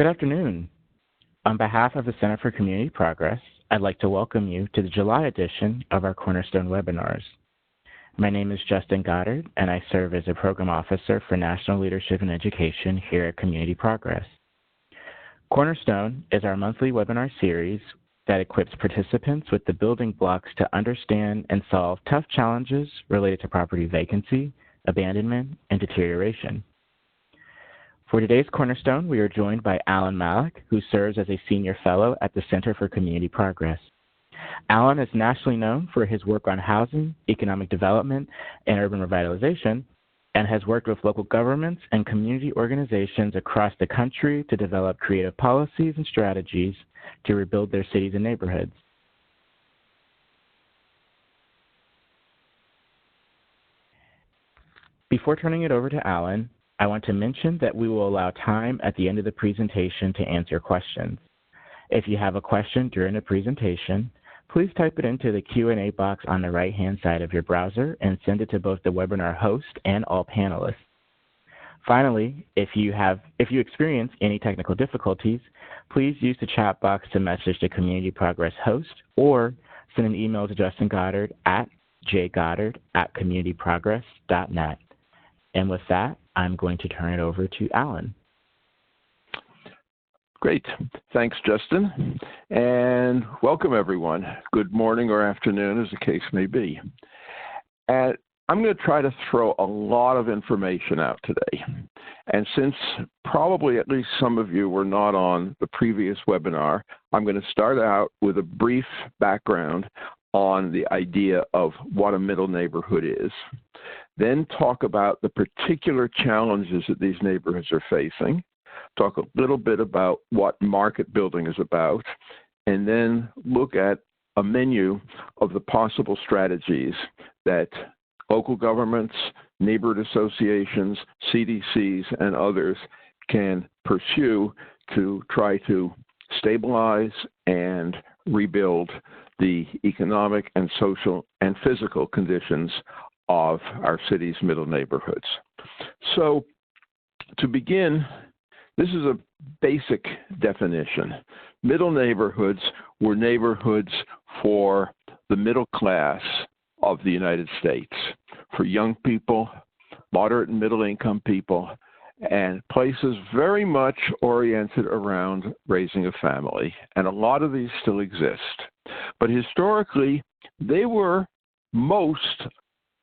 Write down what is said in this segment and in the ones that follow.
Good afternoon. On behalf of the Center for Community Progress, I'd like to welcome you to the July edition of our Cornerstone webinars. My name is Justin Goddard, and I serve as a Program Officer for National Leadership in Education here at Community Progress. Cornerstone is our monthly webinar series that equips participants with the building blocks to understand and solve tough challenges related to property vacancy, abandonment, and deterioration. For today's Cornerstone, we are joined by Alan Mallach, who serves as a Senior Fellow at the Center for Community Progress. Alan is nationally known for his work on housing, economic development, and urban revitalization, and has worked with local governments and community organizations across the country to develop creative policies and strategies to rebuild their cities and neighborhoods. Before turning it over to Alan, I want to mention that we will allow time at the end of the presentation to answer questions. If you have a question during the presentation, please type it into the Q&A box on the right-hand side of your browser and send it to both the webinar host and all panelists. Finally, if you experience any technical difficulties, please use the chat box to message the Community Progress host or send an email to Justin Goddard at jgoddard@communityprogress.net. And with that, I'm going to turn it over to Alan. Great. Thanks, Justin. And welcome, everyone. Good morning or afternoon, as the case may be. I'm going to try to throw a lot of information out today. And since probably at least some of you were not on the previous webinar, I'm going to start out with a brief background on the idea of what a middle neighborhood is, then talk about the particular challenges that these neighborhoods are facing, talk a little bit about what market building is about, and then look at a menu of the possible strategies that local governments, neighborhood associations, CDCs, and others can pursue to try to stabilize and rebuild the economic and social and physical conditions of our city's middle neighborhoods. So to begin, this is a basic definition. Middle neighborhoods were neighborhoods for the middle class of the United States, for young people, moderate and middle income people, and places very much oriented around raising a family. And a lot of these still exist. But historically, they were most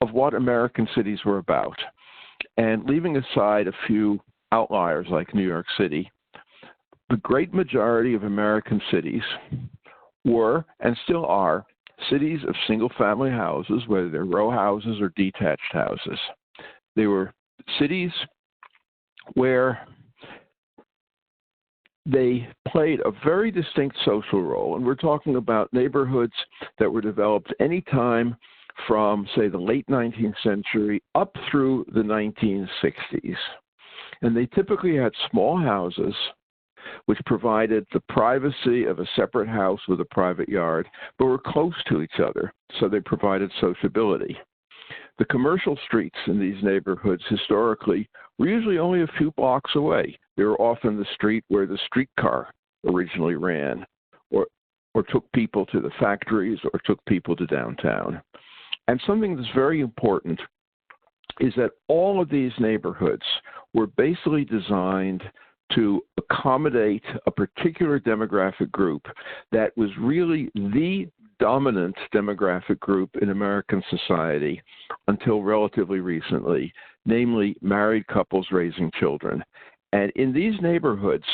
of what American cities were about. And leaving aside a few outliers like New York City, the great majority of American cities were and still are cities of single-family houses, whether they're row houses or detached houses. They were cities where they played a very distinct social role, and we're talking about neighborhoods that were developed anytime from, say, the late 19th century up through the 1960s. And they typically had small houses which provided the privacy of a separate house with a private yard, but were close to each other, so they provided sociability. The commercial streets in these neighborhoods historically were usually only a few blocks away. They were often the street where the streetcar originally ran, or took people to the factories, or took people to downtown. And something that's very important is that all of these neighborhoods were basically designed to accommodate a particular demographic group that was really the dominant demographic group in American society until relatively recently, namely married couples raising children. And in these neighborhoods,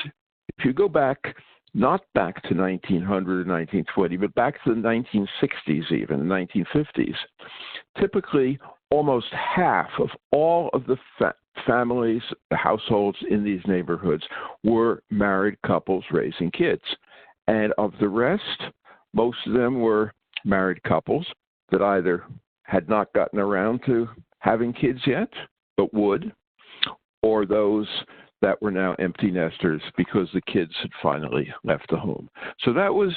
if you go back, not back to 1900 or 1920, but back to the 1960s even, the 1950s, typically almost half of all of the families, the households in these neighborhoods were married couples raising kids. And of the rest, most of them were married couples that either had not gotten around to having kids yet, but would, or those that were now empty nesters because the kids had finally left the home. So that was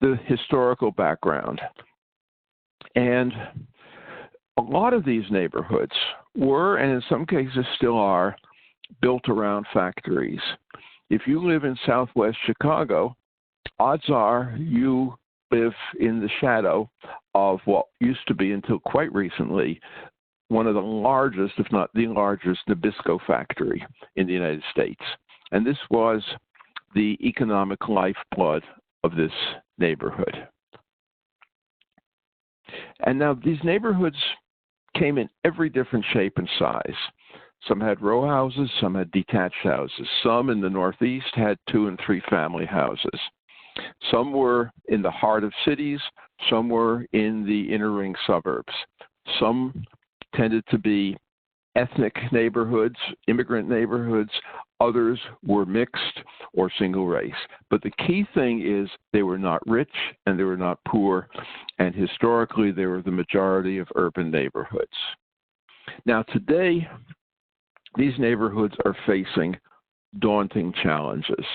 the historical background. And a lot of these neighborhoods were, and in some cases still are, built around factories. if you live in Southwest Chicago, odds are you live in the shadow of what used to be, until quite recently, one of the largest, if not the largest, Nabisco factory in the United States. And this was the economic lifeblood of this neighborhood. And now these neighborhoods came in every different shape and size. Some had row houses, some had detached houses. Some in the Northeast had 2- and 3-family houses. Some were in the heart of cities, some were in the inner ring suburbs. Some tended to be ethnic neighborhoods, immigrant neighborhoods. Others were mixed or single race. But the key thing is they were not rich and they were not poor, and historically they were the majority of urban neighborhoods. Now today, these neighborhoods are facing daunting challenges.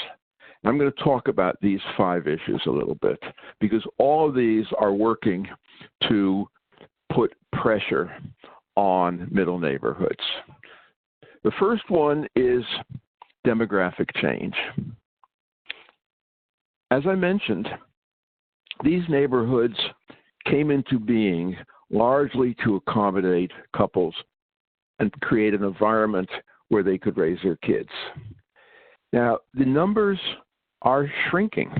I'm going to talk about these 5 issues a little bit, because all of these are working to put pressure on middle neighborhoods. The first one is demographic change. As I mentioned, these neighborhoods came into being largely to accommodate couples and create an environment where they could raise their kids. Now, the numbers are shrinking.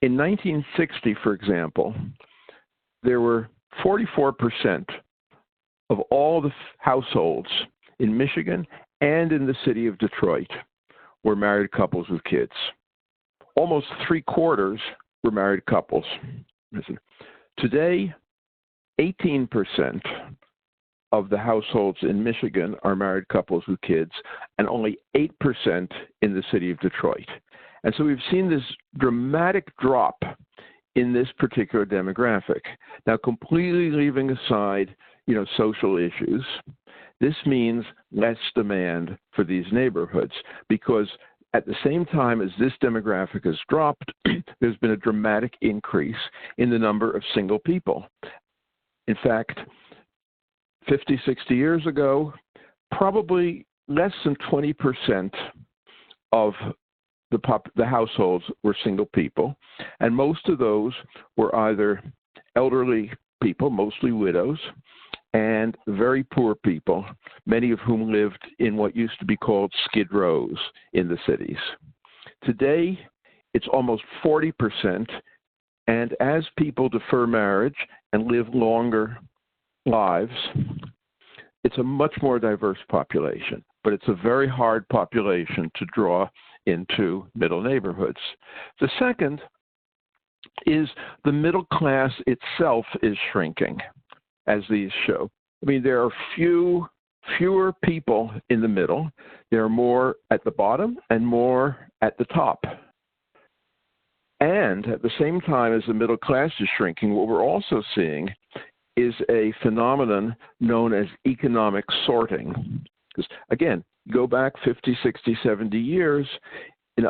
In 1960, for example, there were 44% of all the households in Michigan and in the city of Detroit were married couples with kids. Almost 3/4 were married couples. Today, 18% of the households in Michigan are married couples with kids, and only 8% in the city of Detroit. And so we've seen this dramatic drop in this particular demographic. Now, completely leaving aside, social issues, this means less demand for these neighborhoods, because at the same time as this demographic has dropped, there's been a dramatic increase in the number of single people. In fact, 50, 60 years ago, probably less than 20% of the households were single people, and most of those were either elderly people, mostly widows, and very poor people, many of whom lived in what used to be called skid rows in the cities. Today, it's almost 40%, and as people defer marriage and live longer lives, it's a much more diverse population, but it's a very hard population to draw into middle neighborhoods. The second is the middle class itself is shrinking, as these show. I mean, there are fewer people in the middle. There are more at the bottom and more at the top. And at the same time as the middle class is shrinking, what we're also seeing is a phenomenon known as economic sorting. Because, again, go back 50, 60, 70 years,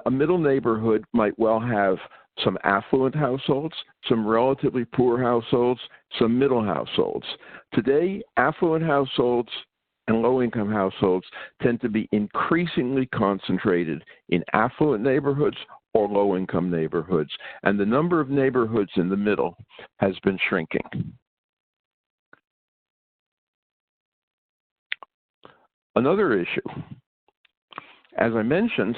a middle neighborhood might well have some affluent households, some relatively poor households, some middle households. Today, affluent households and low-income households tend to be increasingly concentrated in affluent neighborhoods or low-income neighborhoods, and the number of neighborhoods in the middle has been shrinking. Another issue, as I mentioned,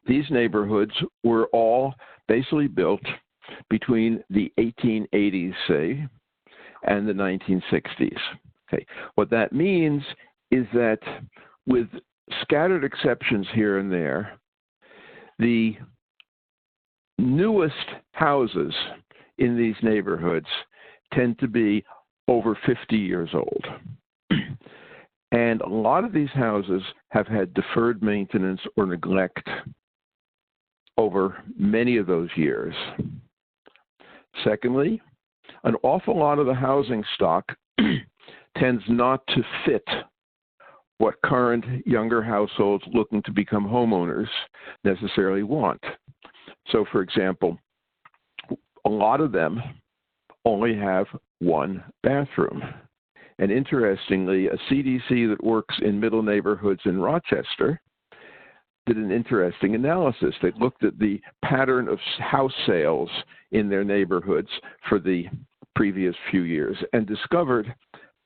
these neighborhoods were all basically built between the 1880s, say, and the 1960s. Okay. What that means is that, with scattered exceptions here and there, the newest houses in these neighborhoods tend to be over 50 years old. And a lot of these houses have had deferred maintenance or neglect over many of those years. Secondly, an awful lot of the housing stock tends not to fit what current younger households looking to become homeowners necessarily want. So, for example, a lot of them only have one bathroom. And interestingly, a CDC that works in middle neighborhoods in Rochester did an interesting analysis. They looked at the pattern of house sales in their neighborhoods for the previous few years and discovered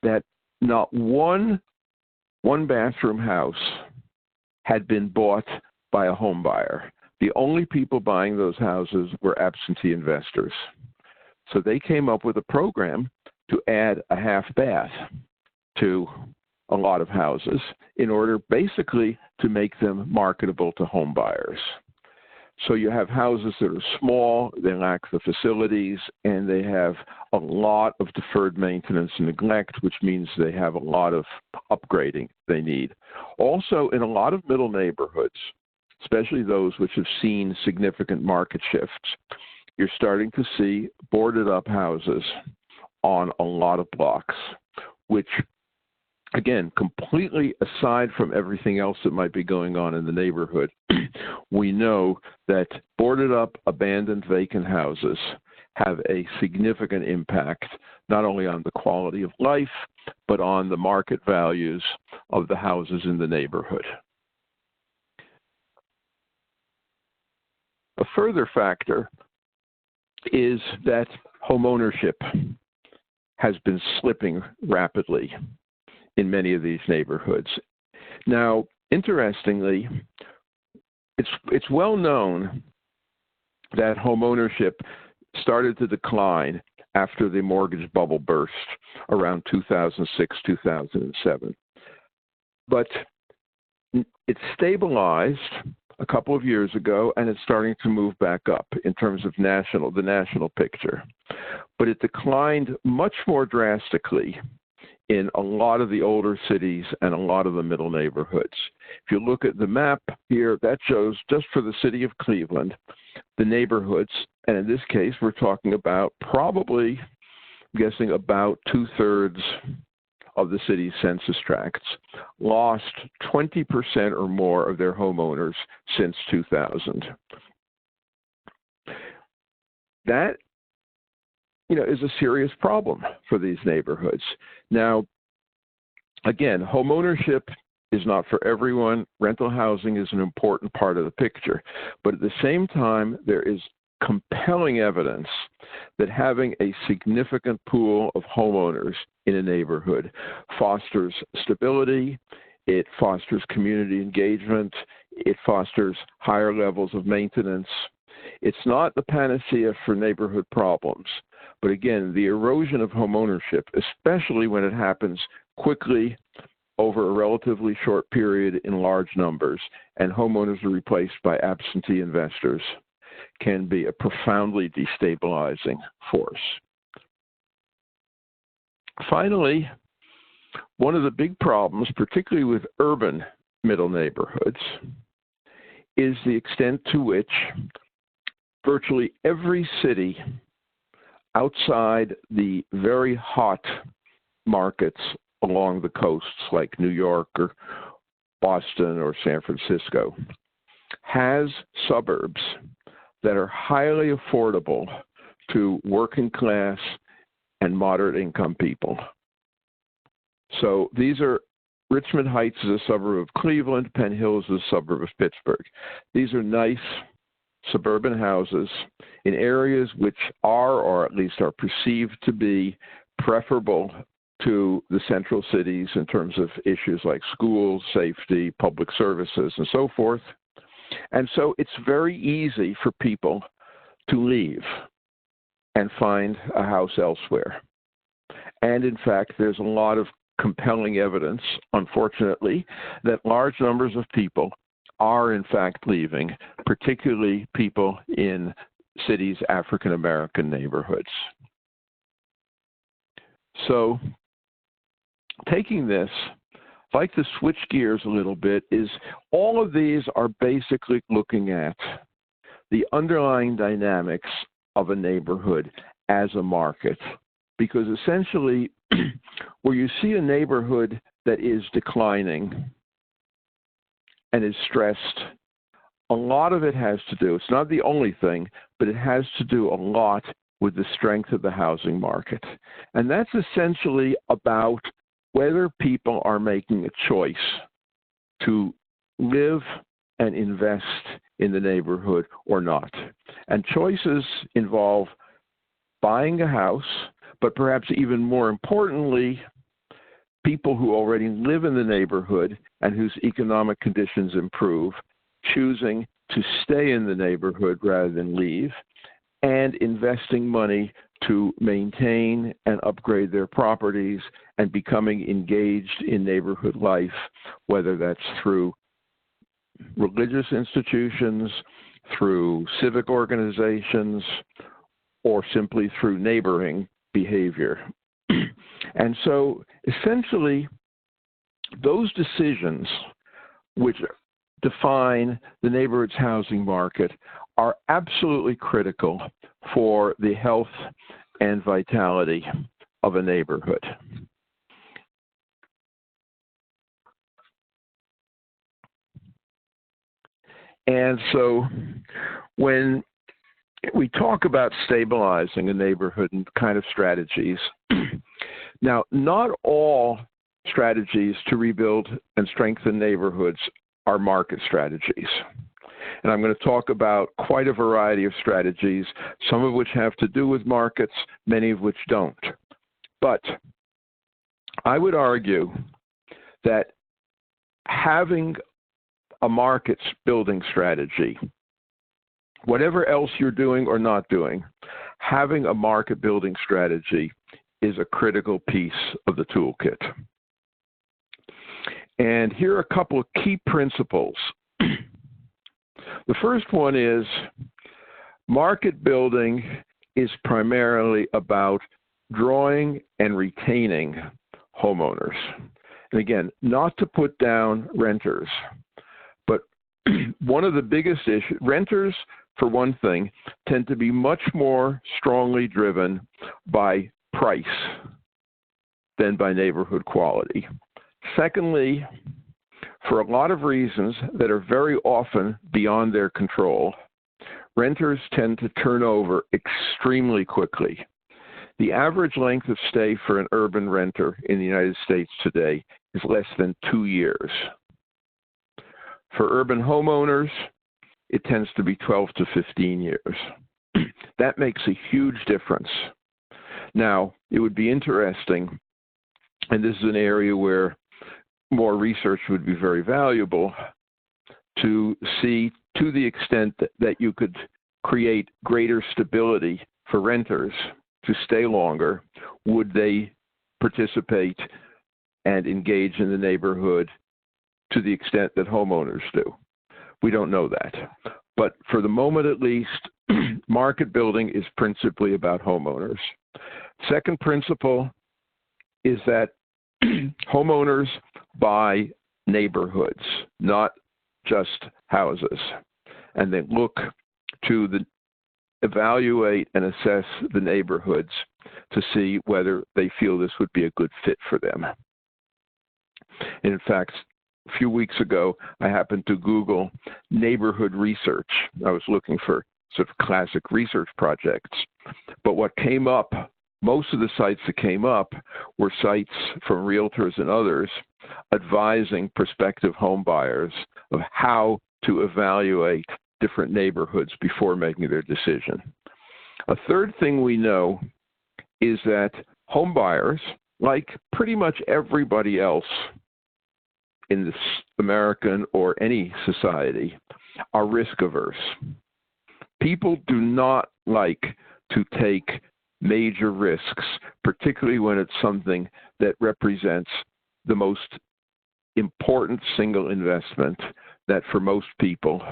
that not one bathroom house had been bought by a home buyer. The only people buying those houses were absentee investors. So they came up with a program to add a half bath to a lot of houses in order basically to make them marketable to home buyers. So you have houses that are small, they lack the facilities, and they have a lot of deferred maintenance and neglect, which means they have a lot of upgrading they need. Also, in a lot of middle neighborhoods, especially those which have seen significant market shifts, you're starting to see boarded up houses on a lot of blocks, which, again, completely aside from everything else that might be going on in the neighborhood, we know that boarded up, abandoned, vacant houses have a significant impact not only on the quality of life, but on the market values of the houses in the neighborhood. A further factor is that homeownership has been slipping rapidly in many of these neighborhoods. Now, interestingly, it's well known that homeownership started to decline after the mortgage bubble burst around 2006, 2007. But it stabilized a couple of years ago, and it's starting to move back up in terms of the national picture. But it declined much more drastically in a lot of the older cities and a lot of the middle neighborhoods. If you look at the map here, that shows just for the city of Cleveland, the neighborhoods, and in this case, we're talking about probably, I'm guessing about 2/3 of the city's census tracts, lost 20% or more of their homeowners since 2000. That, is a serious problem for these neighborhoods. Now, again, homeownership is not for everyone. Rental housing is an important part of the picture. But at the same time, there is compelling evidence that having a significant pool of homeowners in a neighborhood fosters stability, it fosters community engagement, it fosters higher levels of maintenance. It's not the panacea for neighborhood problems, but again, the erosion of homeownership, especially when it happens quickly over a relatively short period in large numbers, and homeowners are replaced by absentee investors, can be a profoundly destabilizing force. Finally, one of the big problems, particularly with urban middle neighborhoods, is the extent to which virtually every city outside the very hot markets along the coasts like New York or Boston or San Francisco has suburbs that are highly affordable to working class and moderate income people. So these are Richmond Heights is a suburb of Cleveland, Penn Hills is a suburb of Pittsburgh. These are nice suburban houses in areas which are, or at least are perceived to be, preferable to the central cities in terms of issues like schools, safety, public services, and so forth. And so it's very easy for people to leave and find a house elsewhere. And in fact, there's a lot of compelling evidence, unfortunately, that large numbers of people are in fact leaving, particularly people in cities' African American neighborhoods. So taking this, I'd like to switch gears a little bit, is all of these are basically looking at the underlying dynamics of a neighborhood as a market. Because essentially, where you see a neighborhood that is declining and is stressed, a lot of it has to do, it's not the only thing, but it has to do a lot with the strength of the housing market. And that's essentially about whether people are making a choice to live and invest in the neighborhood or not. And choices involve buying a house, but perhaps even more importantly, people who already live in the neighborhood and whose economic conditions improve, choosing to stay in the neighborhood rather than leave, and investing money to maintain and upgrade their properties and becoming engaged in neighborhood life, whether that's through religious institutions, through civic organizations, or simply through neighboring behavior. And so essentially, those decisions which define the neighborhood's housing market are absolutely critical for the health and vitality of a neighborhood. And so when we talk about stabilizing a neighborhood and kind of strategies, now, not all strategies to rebuild and strengthen neighborhoods are market strategies. And I'm going to talk about quite a variety of strategies, some of which have to do with markets, many of which don't. But I would argue that having a markets building strategy, whatever else you're doing or not doing, having a market building strategy is a critical piece of the toolkit. And here are a couple of key principles. The first one is market building is primarily about drawing and retaining homeowners. And again, not to put down renters, but one of the biggest issues, renters, for one thing, tend to be much more strongly driven by price than by neighborhood quality. Secondly, for a lot of reasons that are very often beyond their control, renters tend to turn over extremely quickly. The average length of stay for an urban renter in the United States today is less than 2 years. For urban homeowners, it tends to be 12 to 15 years. That makes a huge difference. Now, it would be interesting, and this is an area where more research would be very valuable, to see to the extent that you could create greater stability for renters to stay longer, would they participate and engage in the neighborhood to the extent that homeowners do? We don't know that. But for the moment at least, market building is principally about homeowners. Second principle is that homeowners buy neighborhoods, not just houses. And they look to evaluate and assess the neighborhoods to see whether they feel this would be a good fit for them. And in fact, a few weeks ago, I happened to Google neighborhood research. I was looking for sort of classic research projects. But what came up, most of the sites that came up were sites from realtors and others advising prospective home buyers of how to evaluate different neighborhoods before making their decision. A third thing we know is that home buyers, like pretty much everybody else in this American or any society, are risk averse. People do not like to take major risks, particularly when it's something that represents the most important single investment that for most people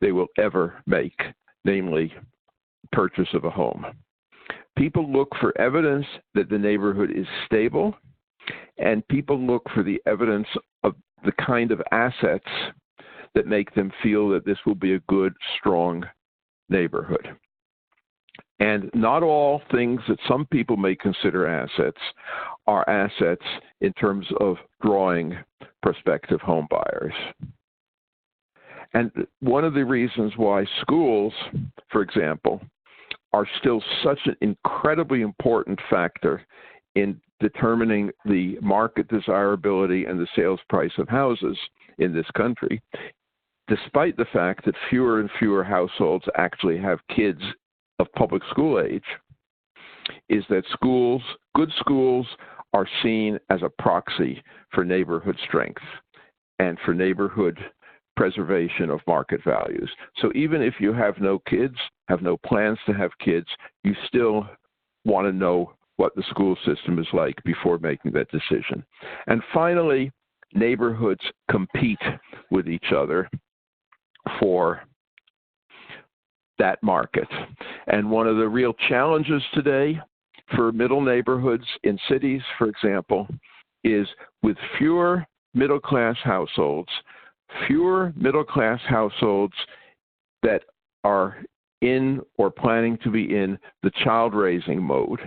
they will ever make, namely purchase of a home. People look for evidence that the neighborhood is stable, and people look for the evidence of the kind of assets that make them feel that this will be a good, strong neighborhood. And not all things that some people may consider assets are assets in terms of drawing prospective home buyers. And one of the reasons why schools, for example, are still such an incredibly important factor in determining the market desirability and the sales price of houses in this country despite the fact that fewer and fewer households actually have kids of public school age, is that good schools are seen as a proxy for neighborhood strength and for neighborhood preservation of market values. So even if you have no kids, have no plans to have kids, you still want to know what the school system is like before making that decision. And finally, neighborhoods compete with each other for that market. And one of the real challenges today for middle neighborhoods in cities, for example, is with fewer middle-class households that are in or planning to be in the child-raising mode,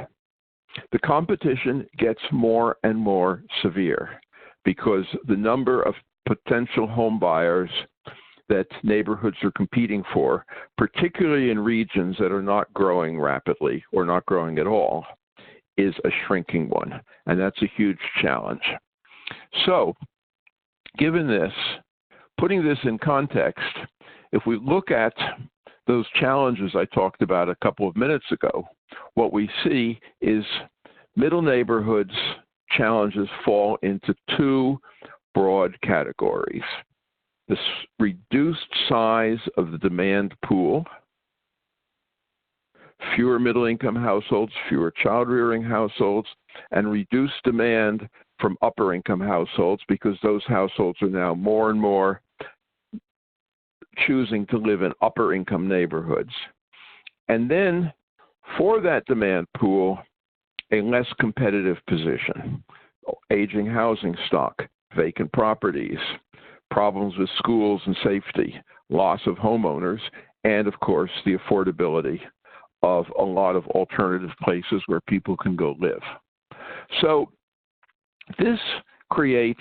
the competition gets more and more severe because the number of potential home buyers that neighborhoods are competing for, particularly in regions that are not growing rapidly or not growing at all, is a shrinking one, and that's a huge challenge. So, given this, putting this in context, if we look at those challenges I talked about a couple of minutes ago, what we see is middle neighborhoods challenges fall into two broad categories. This reduced size of the demand pool, fewer middle-income households, fewer child-rearing households, and reduced demand from upper-income households because those households are now more and more choosing to live in upper-income neighborhoods. And then for that demand pool, a less competitive position, aging housing stock, vacant properties, problems with schools and safety, loss of homeowners, and of course the affordability of a lot of alternative places where people can go live. So this creates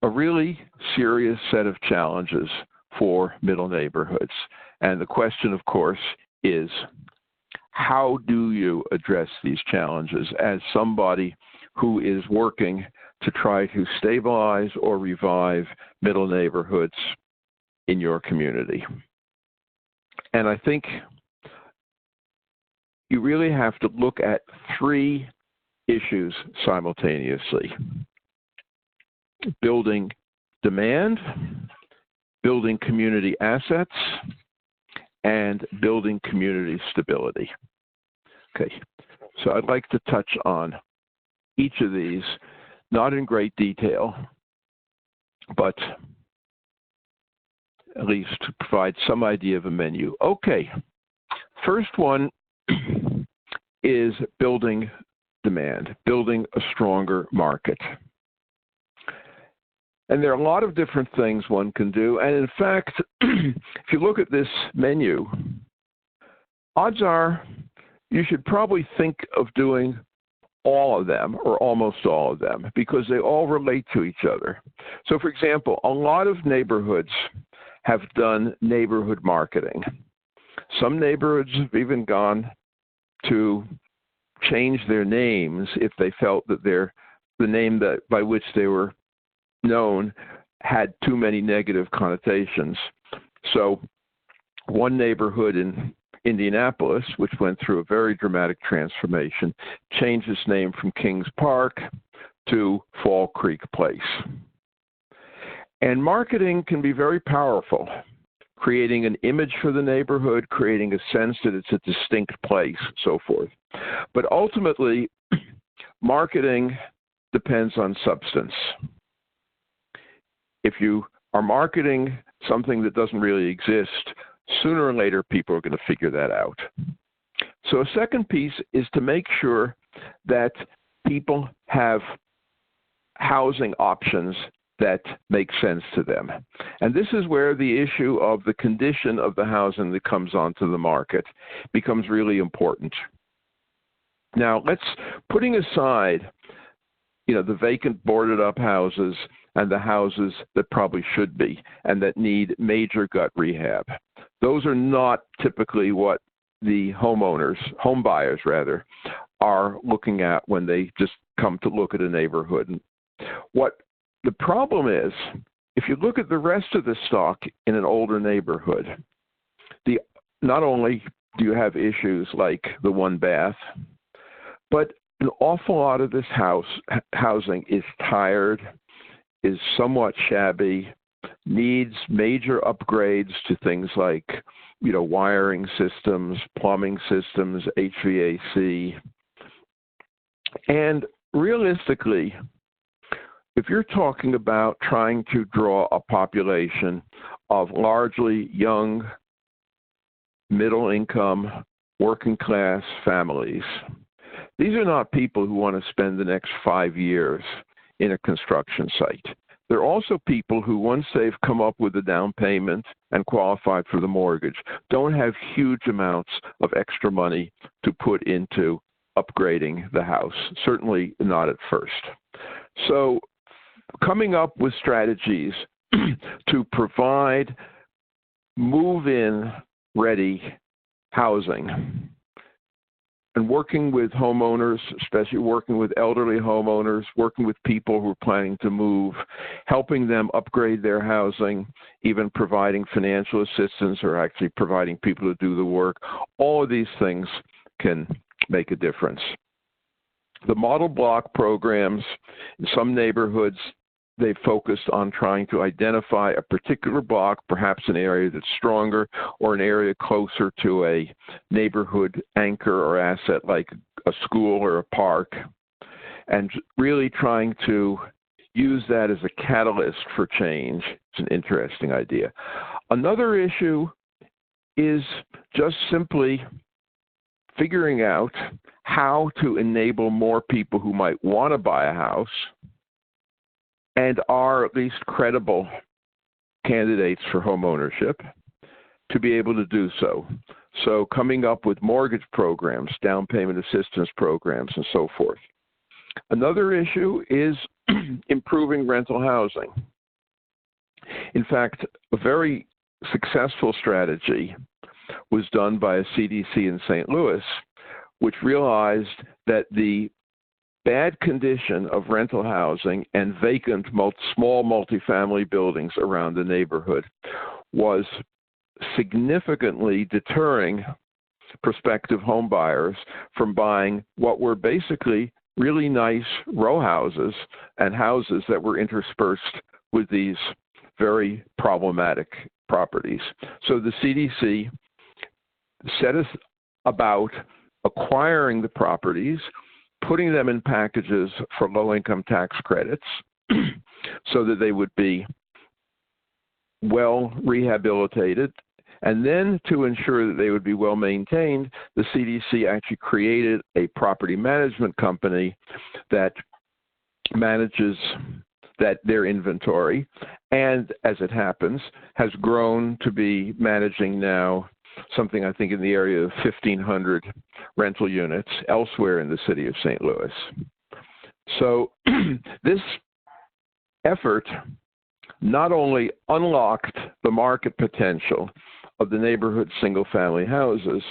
a really serious set of challenges for middle neighborhoods. And the question, of course, is how do you address these challenges as somebody who is working to try to stabilize or revive middle neighborhoods in your community? And I think you really have to look at three issues simultaneously: building demand, building community assets, and building community stability. Okay, so I'd like to touch on each of these, not in great detail, but at least to provide some idea of a menu. Okay, first one is building demand, building a stronger market. And there are a lot of different things one can do. And in fact, if you look at this menu, odds are you should probably think of doing all of them or almost all of them because they all relate to each other. So for example, a lot of neighborhoods have done neighborhood marketing. Some neighborhoods have even gone to change their names if they felt that the name that by which they were known had too many negative connotations. So one neighborhood in Indianapolis, which went through a very dramatic transformation, changed its name from Kings Park to Fall Creek Place. And marketing can be very powerful, creating an image for the neighborhood, creating a sense that it's a distinct place, so forth. But ultimately, marketing depends on substance. If you are marketing something that doesn't really exist, sooner or later people are going to figure that out. So a second piece is to make sure that people have housing options that make sense to them. And this is where the issue of the condition of the housing that comes onto the market becomes really important. Now, putting aside, the vacant boarded up houses and the houses that probably should be and that need major gut rehab. Those are not typically what the home buyers rather, are looking at when they just come to look at a neighborhood. What the problem is if you look at the rest of the stock in an older neighborhood, not only do you have issues like the one bath, but an awful lot of this housing is tired, is somewhat shabby, needs major upgrades to things like, wiring systems, plumbing systems, HVAC. And realistically, if you're talking about trying to draw a population of largely young, middle-income, working-class families, these are not people who want to spend the next 5 years in a construction site. They're also people who, once they've come up with a down payment and qualified for the mortgage, don't have huge amounts of extra money to put into upgrading the house, certainly not at first. So coming up with strategies to provide move-in ready housing and working with homeowners, especially working with elderly homeowners, working with people who are planning to move, helping them upgrade their housing, even providing financial assistance or actually providing people to do the work. All of these things can make a difference. The model block programs, in some neighborhoods, they focused on trying to identify a particular block, perhaps an area that's stronger or an area closer to a neighborhood anchor or asset like a school or a park, and really trying to use that as a catalyst for change. It's an interesting idea. Another issue is just simply figuring out how to enable more people who might want to buy a house and are at least credible candidates for homeownership to be able to do so. So coming up with mortgage programs, down payment assistance programs, and so forth. Another issue is improving rental housing. In fact, a very successful strategy was done by a CDC in St. Louis, which realized that the bad condition of rental housing and vacant small multifamily buildings around the neighborhood was significantly deterring prospective home buyers from buying what were basically really nice row houses and houses that were interspersed with these very problematic properties. So the CDC set us about acquiring the properties, putting them in packages for low-income tax credits so that they would be well rehabilitated. And then to ensure that they would be well maintained, the CDC actually created a property management company that manages their inventory, and as it happens, has grown to be managing now something I think in the area of 1,500 rental units elsewhere in the city of St. Louis. So this effort not only unlocked the market potential of the neighborhood single-family houses,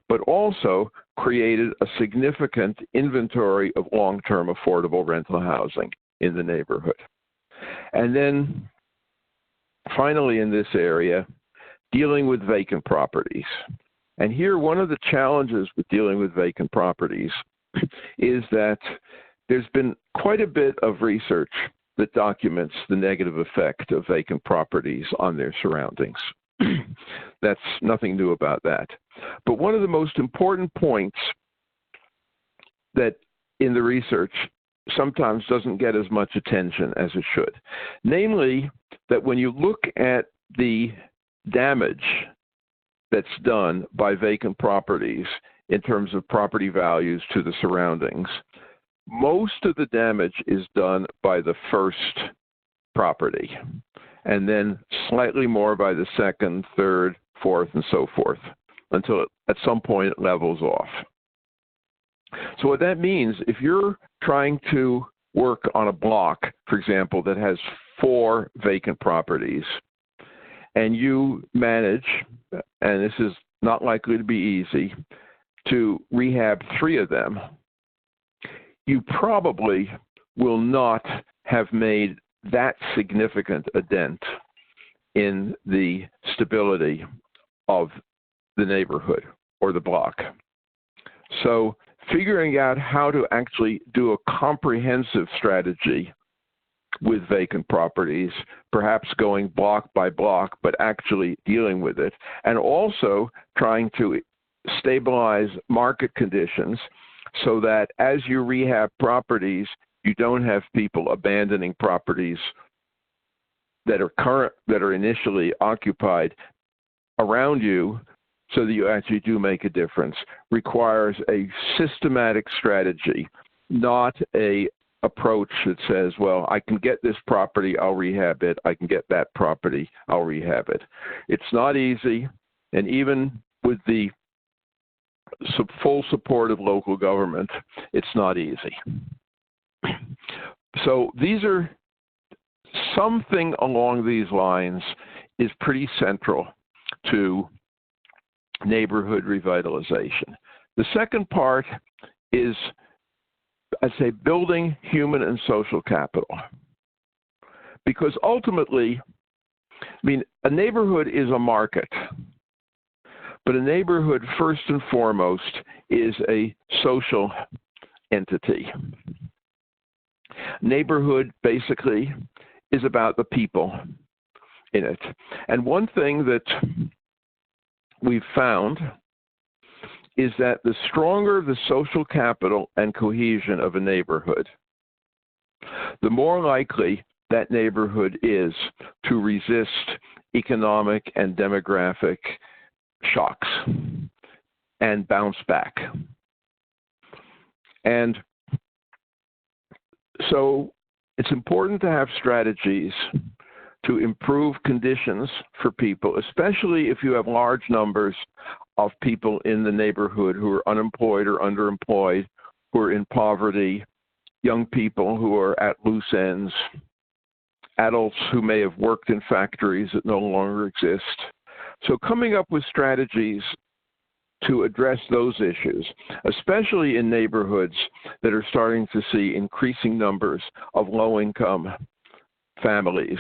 but also created a significant inventory of long-term affordable rental housing in the neighborhood. And then finally in this area, dealing with vacant properties. And here, one of the challenges with dealing with vacant properties is that there's been quite a bit of research that documents the negative effect of vacant properties on their surroundings. That's nothing new about that. But one of the most important points that in the research sometimes doesn't get as much attention as it should, namely that when you look at the damage that's done by vacant properties in terms of property values to the surroundings, most of the damage is done by the first property, and then slightly more by the second, third, fourth, and so forth, until at some point it levels off. So what that means, if you're trying to work on a block, for example, that has 4 vacant properties, and you manage, and this is not likely to be easy, to rehab 3 of them, you probably will not have made that significant a dent in the stability of the neighborhood or the block. So figuring out how to actually do a comprehensive strategy with vacant properties, perhaps going block by block, but actually dealing with it, and also trying to stabilize market conditions so that as you rehab properties, you don't have people abandoning properties that are initially occupied around you, so that you actually do make a difference. Requires a systematic strategy, not a approach that says, well, I can get this property, I'll rehab it. I can get that property, I'll rehab it. It's not easy, and even with the full support of local government, it's not easy. So these are something along these lines is pretty central to neighborhood revitalization. The second part is, I'd say, building human and social capital. Because ultimately, I mean, a neighborhood is a market, but a neighborhood, first and foremost, is a social entity. Neighborhood, basically, is about the people in it. And one thing that we've found is that the stronger the social capital and cohesion of a neighborhood, the more likely that neighborhood is to resist economic and demographic shocks and bounce back. And so it's important to have strategies to improve conditions for people, especially if you have large numbers of people in the neighborhood who are unemployed or underemployed, who are in poverty, young people who are at loose ends, adults who may have worked in factories that no longer exist. So coming up with strategies to address those issues, especially in neighborhoods that are starting to see increasing numbers of low-income families,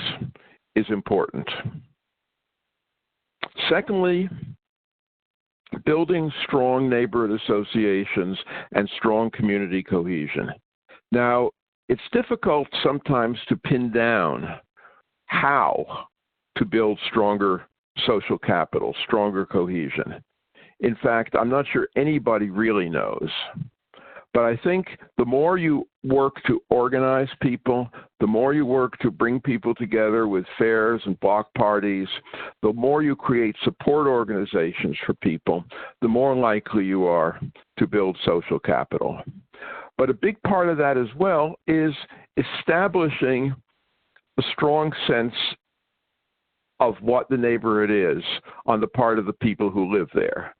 is important. Secondly, building strong neighborhood associations and strong community cohesion. Now, it's difficult sometimes to pin down how to build stronger social capital, stronger cohesion. In fact, I'm not sure anybody really knows. But I think the more you work to organize people, the more you work to bring people together with fairs and block parties, the more you create support organizations for people, the more likely you are to build social capital. But a big part of that as well is establishing a strong sense of what the neighborhood is on the part of the people who live there.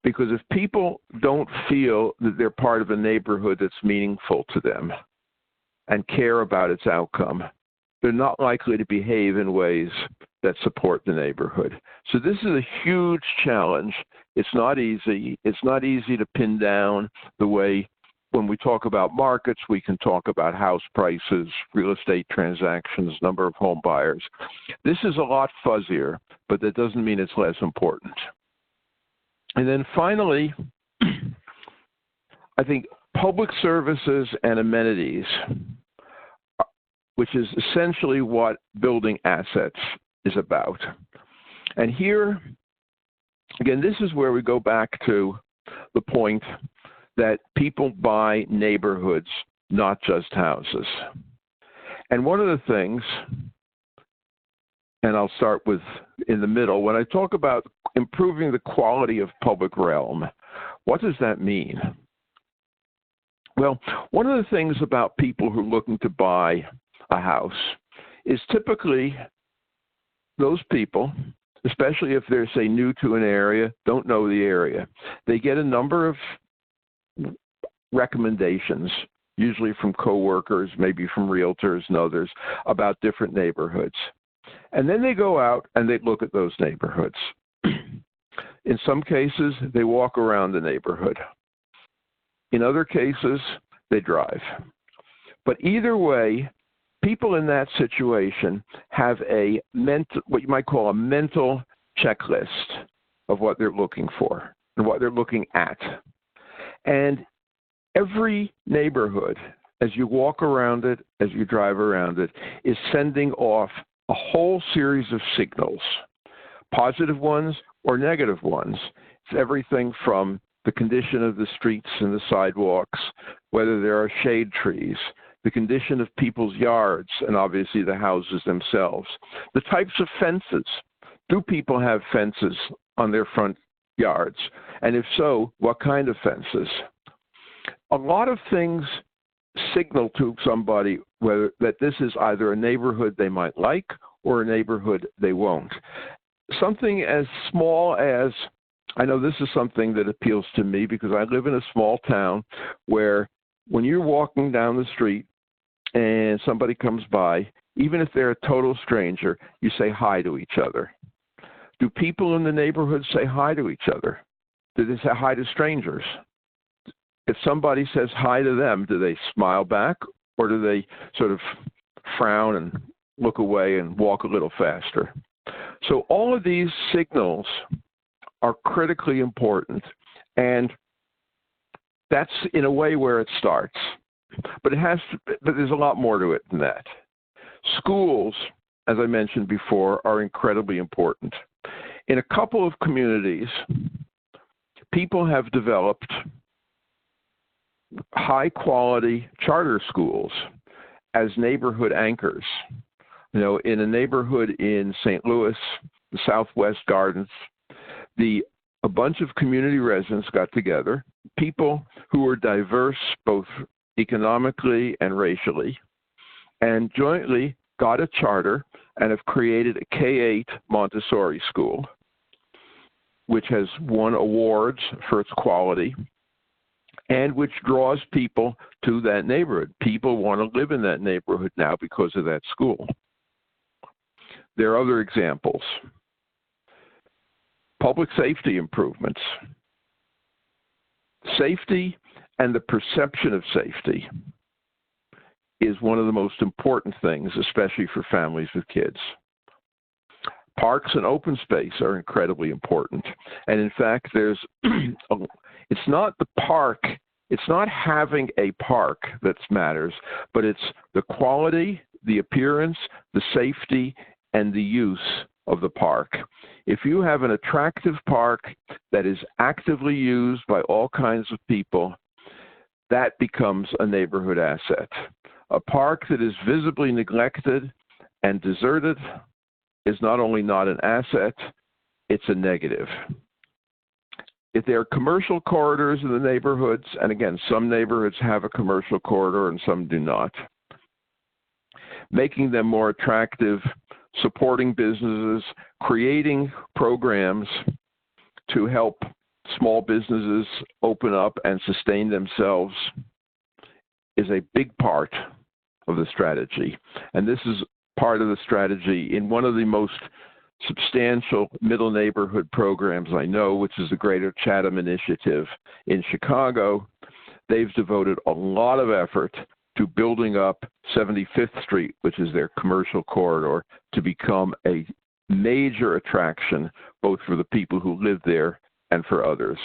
Because if people don't feel that they're part of a neighborhood that's meaningful to them and care about its outcome, they're not likely to behave in ways that support the neighborhood. So this is a huge challenge. It's not easy. It's not easy to pin down the way when we talk about markets, we can talk about house prices, real estate transactions, number of home buyers. This is a lot fuzzier, but that doesn't mean it's less important. And then finally, I think public services and amenities, which is essentially what building assets is about. And here, again, this is where we go back to the point that people buy neighborhoods, not just houses. And one of the things, and I'll start with in the middle, when I talk about improving the quality of public realm, what does that mean? Well, one of the things about people who are looking to buy a house is typically those people, especially if they're, say, new to an area, don't know the area. They get a number of recommendations, usually from coworkers, maybe from realtors and others, about different neighborhoods. And then they go out and they look at those neighborhoods. In some cases, they walk around the neighborhood. In other cases, they drive. But either way, people in that situation have what you might call a mental checklist of what they're looking for and what they're looking at. And every neighborhood, as you walk around it, as you drive around it, is sending off a whole series of signals, positive ones or negative ones. It's everything from the condition of the streets and the sidewalks, whether there are shade trees, the condition of people's yards, and obviously the houses themselves. The types of fences. Do people have fences on their front yards? And if so, what kind of fences? A lot of things signal to somebody whether that this is either a neighborhood they might like or a neighborhood they won't. Something as small as, I know this is something that appeals to me because I live in a small town where when you're walking down the street and somebody comes by, even if they're a total stranger, you say hi to each other. Do people in the neighborhood say hi to each other? Do they say hi to strangers? If somebody says hi to them, do they smile back or do they sort of frown and look away and walk a little faster? So all of these signals are critically important, and that's in a way where it starts. But there's a lot more to it than that. Schools, as I mentioned before, are incredibly important. In a couple of communities, people have developed high-quality charter schools as neighborhood anchors. You know, in a neighborhood in St. Louis, the Southwest Gardens, a bunch of community residents got together, people who were diverse both economically and racially, and jointly got a charter and have created a K-8 Montessori school, which has won awards for its quality and which draws people to that neighborhood. People want to live in that neighborhood now because of that school. There are other examples. Public safety improvements. Safety and the perception of safety is one of the most important things, especially for families with kids. Parks and open space are incredibly important. And in fact, it's not the park, it's not having a park that matters, but it's the quality, the appearance, the safety, and the use of the park. If you have an attractive park that is actively used by all kinds of people, that becomes a neighborhood asset. A park that is visibly neglected and deserted is not only not an asset, it's a negative. If there are commercial corridors in the neighborhoods, and again, some neighborhoods have a commercial corridor and some do not, making them more attractive, supporting businesses, creating programs to help small businesses open up and sustain themselves is a big part of the strategy. And this is part of the strategy in one of the most substantial middle neighborhood programs I know, which is the Greater Chatham Initiative in Chicago. They've devoted a lot of effort to building up 75th Street, which is their commercial corridor, to become a major attraction both for the people who live there and for others.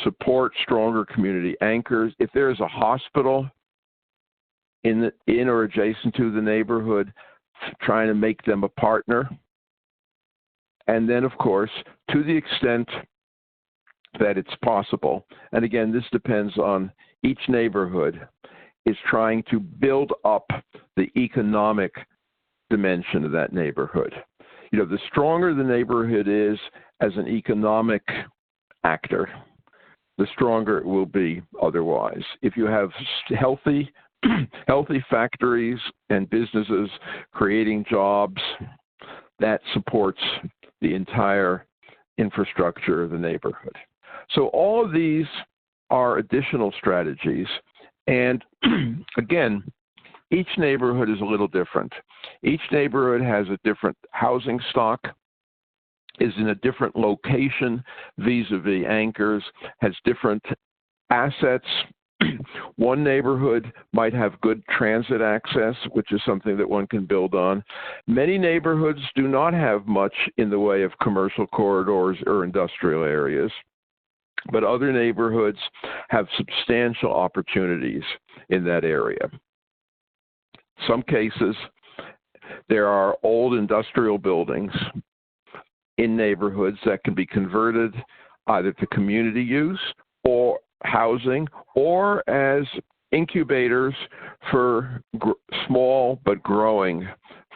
Support stronger community anchors. If there is a hospital in or adjacent to the neighborhood, trying to make them a partner. And then, of course, to the extent that it's possible, and again, this depends on each neighborhood, is trying to build up the economic dimension of that neighborhood. You know, the stronger the neighborhood is as an economic actor, the stronger it will be otherwise. If you have healthy factories and businesses creating jobs, that supports the entire infrastructure of the neighborhood. So all of these are additional strategies. And again, each neighborhood is a little different. Each neighborhood has a different housing stock, is in a different location vis-a-vis anchors, has different assets One neighborhood might have good transit access, which is something that one can build on. Many neighborhoods do not have much in the way of commercial corridors or industrial areas, but other neighborhoods have substantial opportunities in that area. Some cases, there are old industrial buildings in neighborhoods that can be converted either to community use or housing or as incubators for small but growing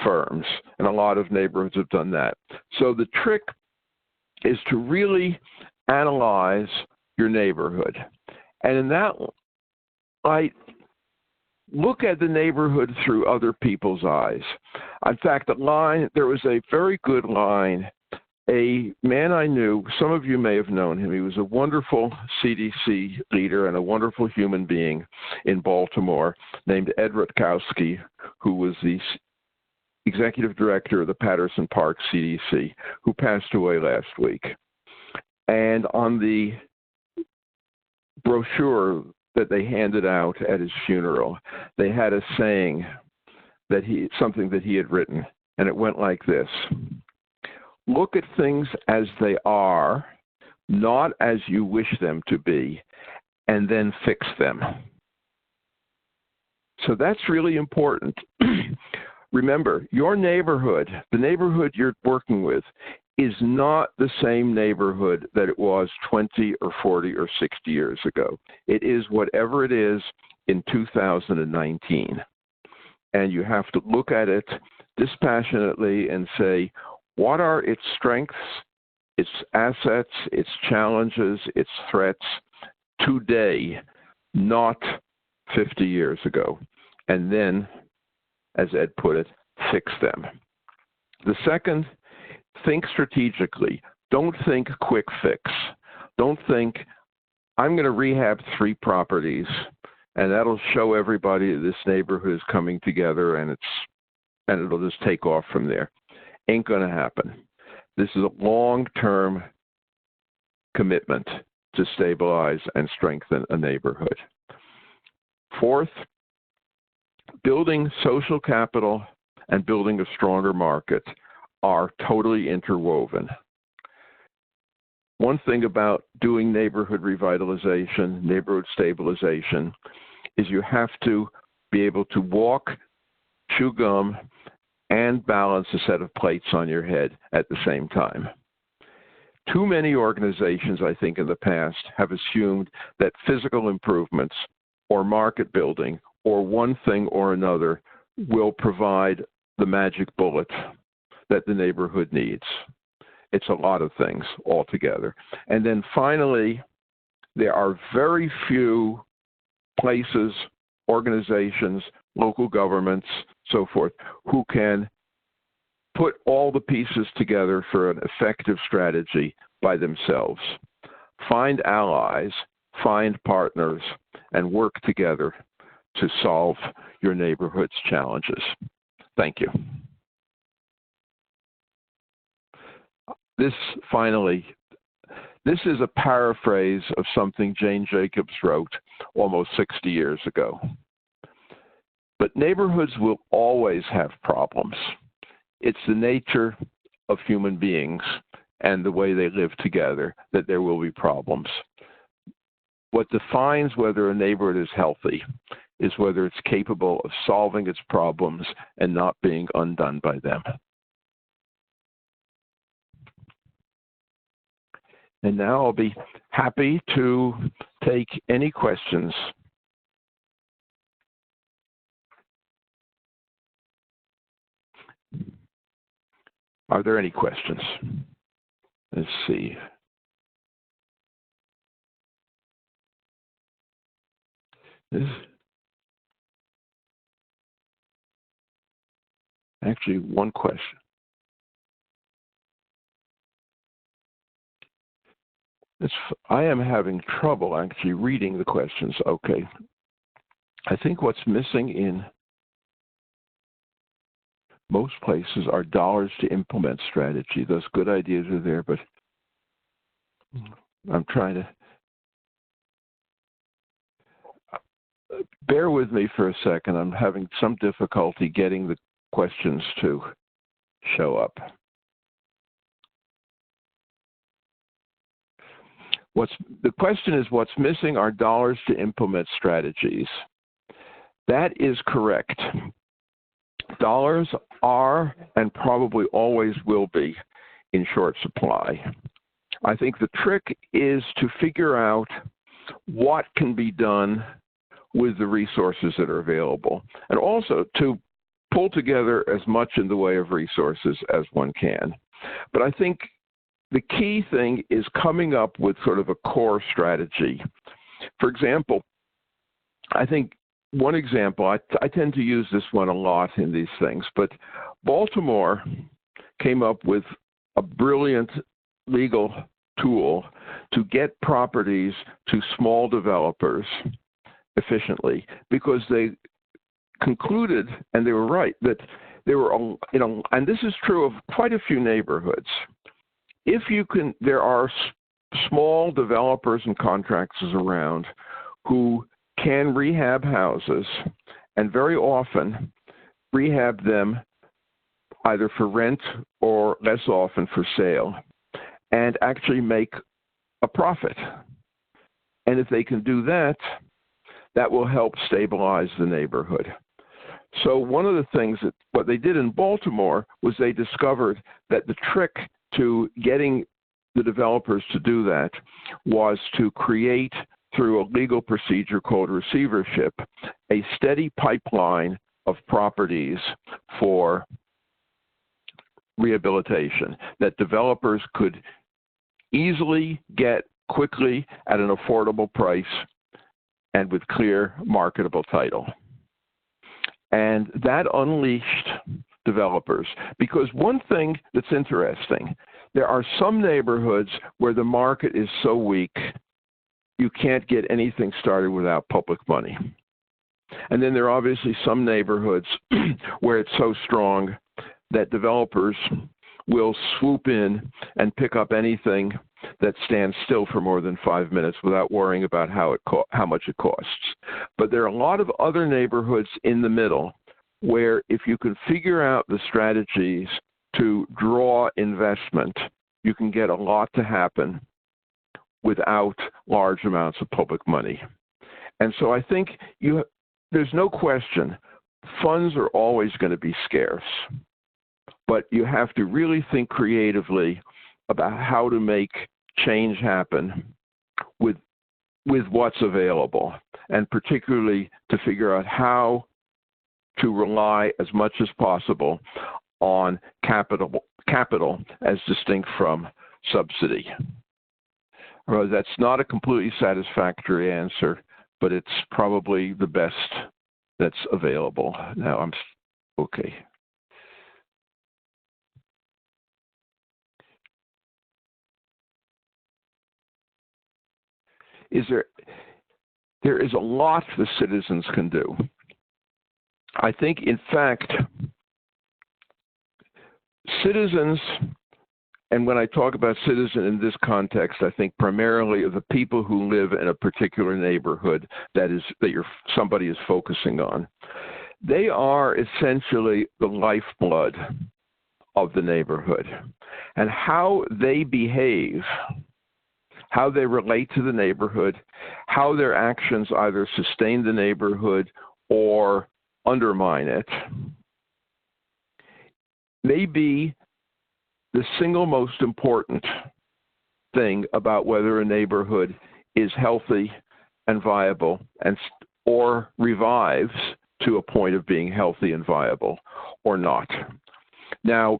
firms. And a lot of neighborhoods have done that. So the trick is to really analyze your neighborhood. And in that light, look at the neighborhood through other people's eyes. In fact, there was a very good line. A man I knew, some of you may have known him. He was a wonderful CDC leader and a wonderful human being in Baltimore named Edie Rutkowski, who was the executive director of the Patterson Park CDC, who passed away last week. And on the brochure that they handed out at his funeral, they had a saying something that he had written, and it went like this: look at things as they are, not as you wish them to be, and then fix them. So that's really important. Remember, your neighborhood, the neighborhood you're working with, is not the same neighborhood that it was 20 or 40 or 60 years ago. It is whatever it is in 2019. And you have to look at it dispassionately and say, what are its strengths, its assets, its challenges, its threats today, not 50 years ago? And then, as Ed put it, fix them. The second, think strategically. Don't think quick fix. Don't think, I'm going to rehab 3 properties, and that'll show everybody that this neighborhood is coming together, and it'll just take off from there. Ain't going to happen. This is a long-term commitment to stabilize and strengthen a neighborhood. Fourth, building social capital and building a stronger market are totally interwoven. One thing about doing neighborhood revitalization, neighborhood stabilization, is you have to be able to walk, chew gum, and balance a set of plates on your head at the same time. Too many organizations, I think, in the past have assumed that physical improvements or market building or one thing or another will provide the magic bullet that the neighborhood needs. It's a lot of things altogether. And then finally, there are very few places, organizations, local governments, so forth, who can put all the pieces together for an effective strategy by themselves. Find allies, find partners, and work together to solve your neighborhood's challenges. Thank you. This is a paraphrase of something Jane Jacobs wrote almost 60 years ago. But neighborhoods will always have problems. It's the nature of human beings and the way they live together that there will be problems. What defines whether a neighborhood is healthy is whether it's capable of solving its problems and not being undone by them. And now I'll be happy to take any questions. Are there any questions? Let's see. Actually, one question. I am having trouble actually reading the questions. Okay. I think what's missing in most places are dollars to implement strategy. Those good ideas are there, but I'm trying to. bear with me for a second. I'm having some difficulty getting the questions to show up. The question is, what's missing are dollars to implement strategies. That is correct. Dollars are and probably always will be in short supply. I think the trick is to figure out what can be done with the resources that are available, and also to pull together as much in the way of resources as one can. But I think the key thing is coming up with sort of a core strategy. For example, I think one example, I tend to use this one a lot in these things, but Baltimore came up with a brilliant legal tool to get properties to small developers efficiently, because they concluded, and they were right, that there were, and this is true of quite a few neighborhoods. There are small developers and contractors around who can rehab houses, and very often rehab them either for rent or less often for sale, and actually make a profit. And if they can do that, that will help stabilize the neighborhood. So one of the things that what they did in Baltimore was they discovered that the trick to getting the developers to do that was to create, through a legal procedure called receivership, a steady pipeline of properties for rehabilitation that developers could easily get quickly at an affordable price and with clear marketable title. And that unleashed developers, because one thing that's interesting, there are some neighborhoods where the market is so weak you can't get anything started without public money. And then there are obviously some neighborhoods where it's so strong that developers will swoop in and pick up anything that stands still for more than 5 minutes without worrying about how much it costs. But there are a lot of other neighborhoods in the middle where if you can figure out the strategies to draw investment, you can get a lot to happen without large amounts of public money. And so I think there's no question, funds are always going to be scarce, but you have to really think creatively about how to make change happen with what's available, and particularly to figure out how to rely as much as possible on capital as distinct from subsidy. Well, that's not a completely satisfactory answer, but it's probably the best that's available. Now okay. There is a lot the citizens can do. I think, in fact, citizens, and when I talk about citizen in this context, I think primarily of the people who live in a particular neighborhood that somebody is focusing on. They are essentially the lifeblood of the neighborhood, and how they behave, how they relate to the neighborhood, how their actions either sustain the neighborhood or undermine it, may be the single most important thing about whether a neighborhood is healthy and viable or revives to a point of being healthy and viable or not. Now,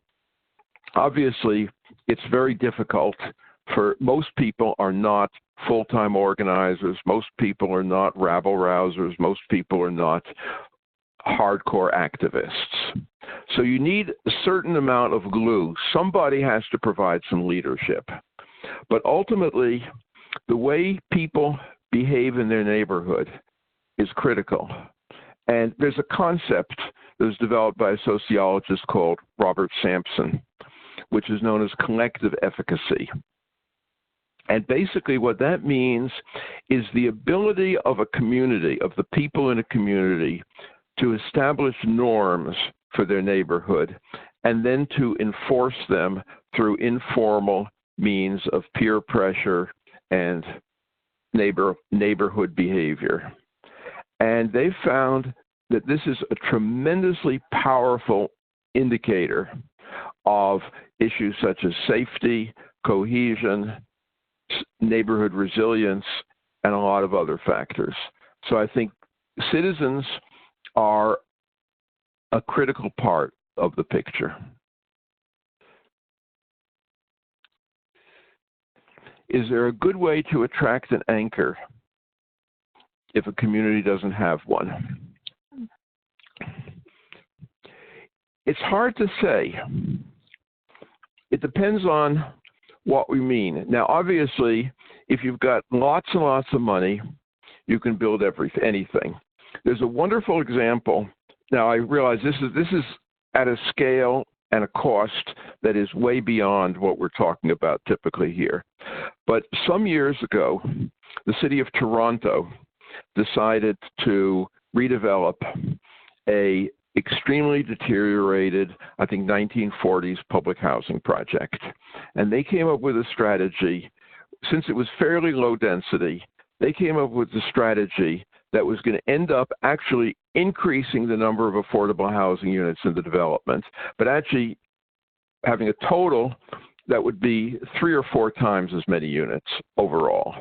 obviously, it's very difficult for most people are not full-time organizers. Most people are not rabble-rousers. Most people are not hardcore activists. So you need a certain amount of glue. Somebody has to provide some leadership. But ultimately, the way people behave in their neighborhood is critical. And there's a concept that was developed by a sociologist called Robert Sampson, which is known as collective efficacy. And basically what that means is the ability of a community, of the people in a community, to establish norms for their neighborhood and then to enforce them through informal means of peer pressure and neighborhood behavior. And they found that this is a tremendously powerful indicator of issues such as safety, cohesion, neighborhood resilience, and a lot of other factors. So I think citizens are a critical part of the picture. Is there a good way to attract an anchor if a community doesn't have one? It's hard to say. It depends on what we mean. Now, obviously, if you've got lots and lots of money, you can build anything. There's a wonderful example. Now, I realize this is at a scale and a cost that is way beyond what we're talking about typically here. But some years ago, the city of Toronto decided to redevelop a extremely deteriorated, I think, 1940s public housing project. And they came up with a strategy, since it was fairly low density, they came up with a strategy that was going to end up actually increasing the number of affordable housing units in the development, but actually having a total that would be 3 or 4 times as many units overall.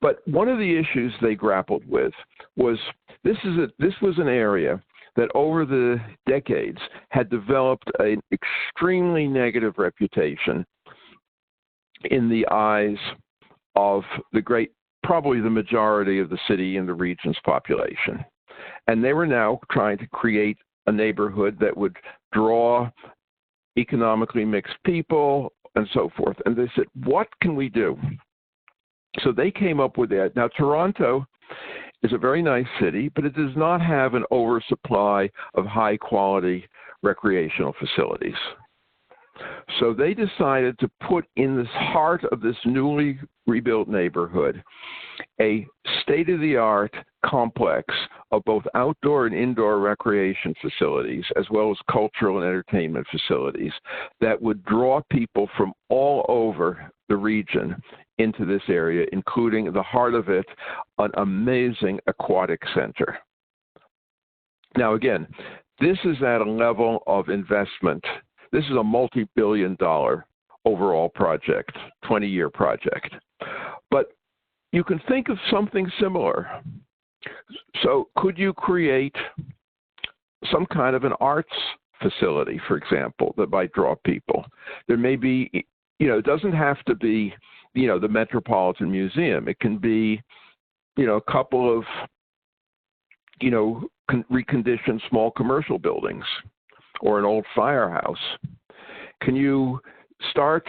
But one of the issues they grappled with was this was an area that over the decades had developed an extremely negative reputation in the eyes of probably the majority of the city and the region's population. And they were now trying to create a neighborhood that would draw economically mixed people and so forth. And they said, what can we do? So they came up with that. Now, Toronto is a very nice city, but it does not have an oversupply of high-quality recreational facilities. So they decided to put in the heart of this newly rebuilt neighborhood a state-of-the-art complex of both outdoor and indoor recreation facilities, as well as cultural and entertainment facilities that would draw people from all over the region into this area, including the heart of it, an amazing aquatic center. Now, again, this is at a level of investment. This is a multi-billion-dollar overall project, 20-year project. But you can think of something similar. So could you create some kind of an arts facility, for example, that might draw people? There may be, it doesn't have to be, the Metropolitan Museum. It can be, a couple of, reconditioned small commercial buildings or an old firehouse. Can you start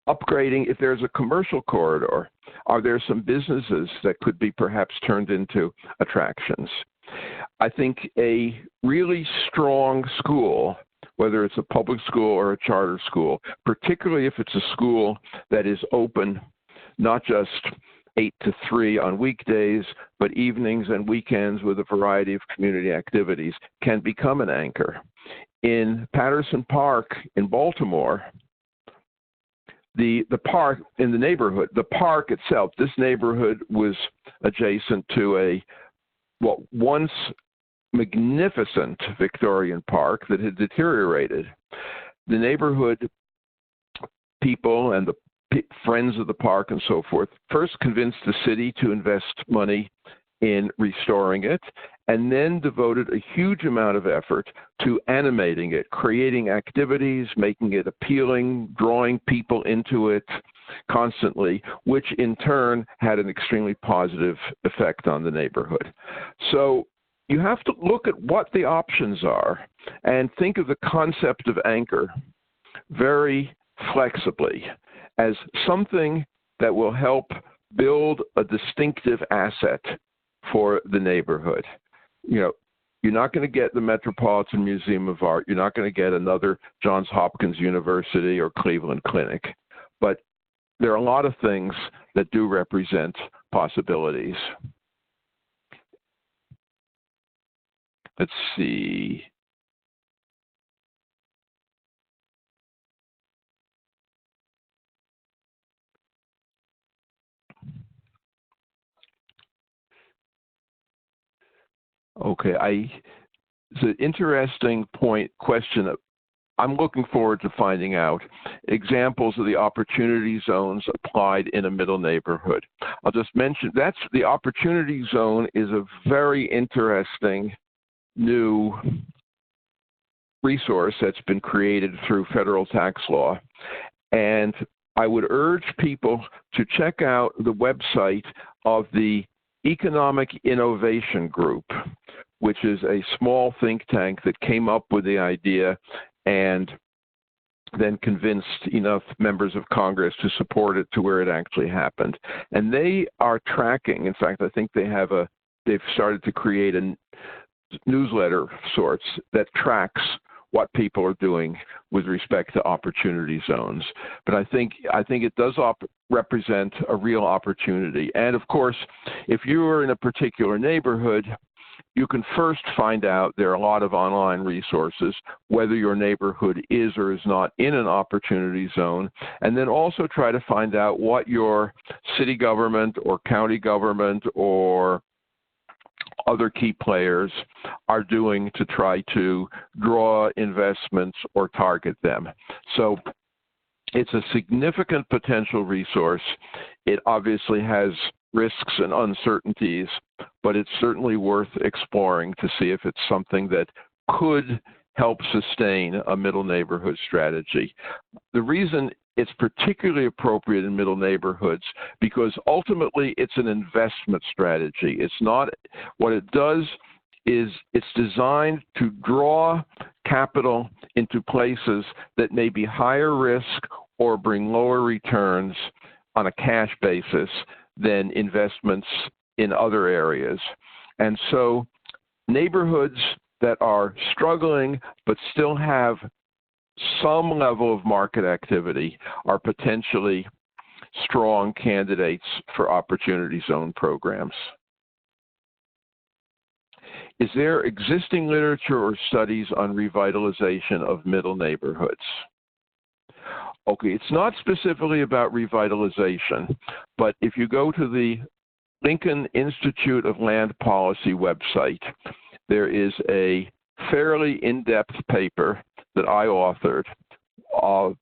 upgrading, if there's a commercial corridor, are there some businesses that could be perhaps turned into attractions? I think a really strong school, whether it's a public school or a charter school, particularly if it's a school that is open not just 8 to 3 on weekdays, but evenings and weekends with a variety of community activities, can become an anchor. In Patterson Park in Baltimore, the park in the neighborhood, the park itself, this neighborhood was adjacent to a once magnificent Victorian park that had deteriorated. The neighborhood people and the friends of the park and so forth first convinced the city to invest money in restoring it, and then devoted a huge amount of effort to animating it, creating activities, making it appealing, drawing people into it constantly, which in turn had an extremely positive effect on the neighborhood. So you have to look at what the options are and think of the concept of anchor very flexibly as something that will help build a distinctive asset for the neighborhood. You're not going to get the Metropolitan Museum of Art. You're not going to get another Johns Hopkins University or Cleveland Clinic. But there are a lot of things that do represent possibilities. Let's see. Okay, it's an interesting question. I'm looking forward to finding out examples of the opportunity zones applied in a middle neighborhood. I'll just mention that's the opportunity zone is a very interesting new resource that's been created through federal tax law. And I would urge people to check out the website of the Economic Innovation Group, which is a small think tank that came up with the idea and then convinced enough members of Congress to support it to where it actually happened. And they are tracking, in fact, I think they've started to create a newsletter of sorts that tracks what people are doing with respect to opportunity zones. But I think it does represent a real opportunity. And of course, if you are in a particular neighborhood, you can first find out there are a lot of online resources, whether your neighborhood is or is not in an opportunity zone, and then also try to find out what your city government or county government or other key players are doing to try to draw investments or target them. So it's a significant potential resource. It obviously has risks and uncertainties, but it's certainly worth exploring to see if it's something that could help sustain a middle neighborhood strategy. The reason it's particularly appropriate in middle neighborhoods because ultimately it's an investment strategy. It's not, what it does is it's designed to draw capital into places that may be higher risk or bring lower returns on a cash basis than investments in other areas. And so neighborhoods that are struggling but still have some level of market activity are potentially strong candidates for opportunity zone programs. Is there existing literature or studies on revitalization of middle neighborhoods? Okay, it's not specifically about revitalization, but if you go to the Lincoln Institute of Land Policy website, there is a fairly in-depth paper that I authored,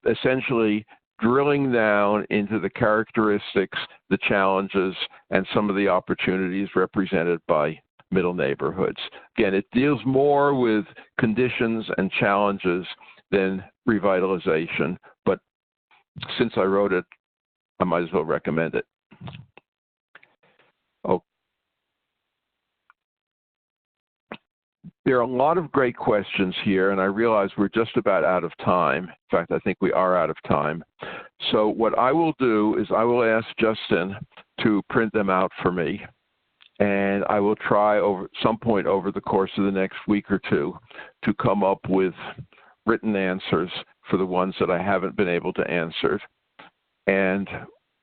essentially drilling down into the characteristics, the challenges, and some of the opportunities represented by middle neighborhoods. Again, it deals more with conditions and challenges than revitalization, but since I wrote it, I might as well recommend it. Oh. There are a lot of great questions here, and I realize we're just about out of time. In fact, I think we are out of time. So what I will do is I will ask Justin to print them out for me, and I will try over some point over the course of the next week or two to come up with written answers for the ones that I haven't been able to answer. And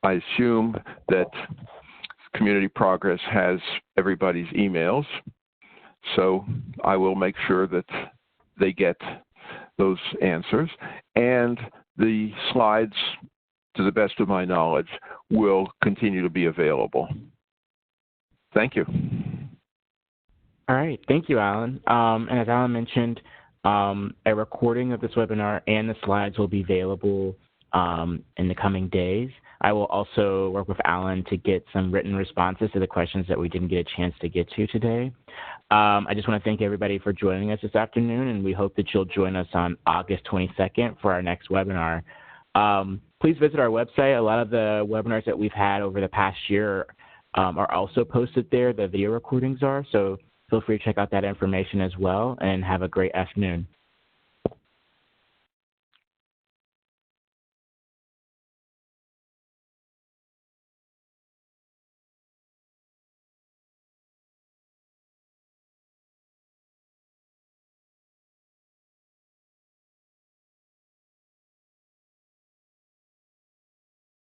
I assume that Community Progress has everybody's emails. So I will make sure that they get those answers. And the slides, to the best of my knowledge, will continue to be available. Thank you. All right. Thank you, Alan. And as Alan mentioned, a recording of this webinar and the slides will be available in the coming days. I will also work with Alan to get some written responses to the questions that we didn't get a chance to get to today. I just want to thank everybody for joining us this afternoon, and we hope that you'll join us on August 22nd for our next webinar. Please visit our website. A lot of the webinars that we've had over the past year are also posted there. The video recordings are, so feel free to check out that information as well, and have a great afternoon.